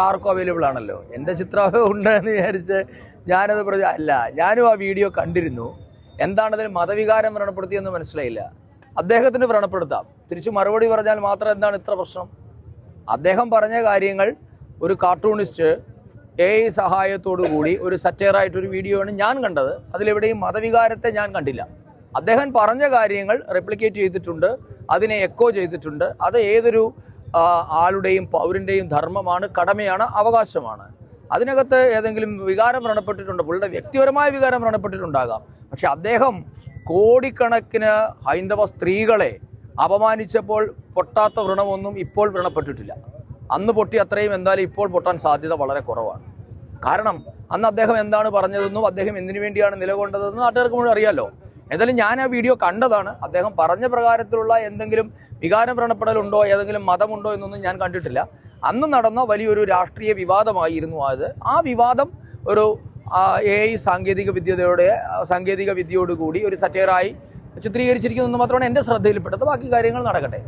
ആർക്കും അവൈലബിൾ ആണല്ലോ. എൻ്റെ ചിത്രം ഉണ്ടെന്ന് വിചാരിച്ച് ഞാനത് അല്ല, ഞാനും ആ വീഡിയോ കണ്ടിരുന്നു. എന്താണതിൽ മതവികാരം വ്രണപ്പെടുത്തിയെന്ന് മനസ്സിലായില്ല. അദ്ദേഹത്തിന് വ്രണപ്പെടുത്താം, തിരിച്ചു മറുപടി പറഞ്ഞാൽ മാത്രം എന്താണ് ഇത്ര പ്രശ്നം? അദ്ദേഹം പറഞ്ഞ കാര്യങ്ങൾ ഒരു കാർട്ടൂണിസ്റ്റ് AI സഹായത്തോടു കൂടി ഒരു സറ്റയറായിട്ടൊരു വീഡിയോ ആണ് ഞാൻ കണ്ടത്. അതിലെവിടെയും മതവികാരത്തെ ഞാൻ കണ്ടില്ല. അദ്ദേഹം പറഞ്ഞ കാര്യങ്ങൾ റെപ്ലിക്കേറ്റ് ചെയ്തിട്ടുണ്ട്, അതിനെ എക്കോ ചെയ്തിട്ടുണ്ട്. അത് ഏതൊരു ആളുടെയും പൗരൻ്റെയും ധർമ്മമാണ്, കടമയാണ്, അവകാശമാണ്. അതിനകത്ത് ഏതെങ്കിലും വികാരം വ്രണപ്പെട്ടിട്ടുണ്ട്, പുള്ളിയുടെ വ്യക്തിപരമായ വികാരം വ്രണപ്പെട്ടിട്ടുണ്ടാകാം. പക്ഷെ അദ്ദേഹം കോടിക്കണക്കിന് ഹൈന്ദവ സ്ത്രീകളെ അപമാനിച്ചപ്പോൾ പൊട്ടാത്ത വ്രണമൊന്നും ഇപ്പോൾ വ്രണപ്പെട്ടിട്ടില്ല. അന്ന് പൊട്ടി അത്രയും എന്തായാലും ഇപ്പോൾ പൊട്ടാൻ സാധ്യത വളരെ കുറവാണ്. കാരണം അന്ന് അദ്ദേഹം എന്താണ് പറഞ്ഞതെന്നും അദ്ദേഹം എന്തിനു വേണ്ടിയാണ് നിലകൊണ്ടതെന്നും നാട്ടുകാർക്ക് മുഴുവൻ അറിയാമല്ലോ. എന്തായാലും ഞാൻ ആ വീഡിയോ കണ്ടതാണ്. അദ്ദേഹം പറഞ്ഞ പ്രകാരത്തിലുള്ള എന്തെങ്കിലും വികാരം വ്രണപ്പെടലുണ്ടോ, ഏതെങ്കിലും മതമുണ്ടോ എന്നൊന്നും ഞാൻ കണ്ടിട്ടില്ല. അന്ന് നടന്ന വലിയൊരു രാഷ്ട്രീയ വിവാദമായിരുന്നു അത്. ആ വിവാദം ഒരു AI സാങ്കേതിക വിദ്യയോടുകൂടി ഒരു സറ്റയറായി ചിത്രീകരിച്ചിരിക്കുന്നു മാത്രമാണ് എൻ്റെ ശ്രദ്ധയിൽപ്പെട്ടത്. ബാക്കി കാര്യങ്ങൾ നടക്കട്ടെ.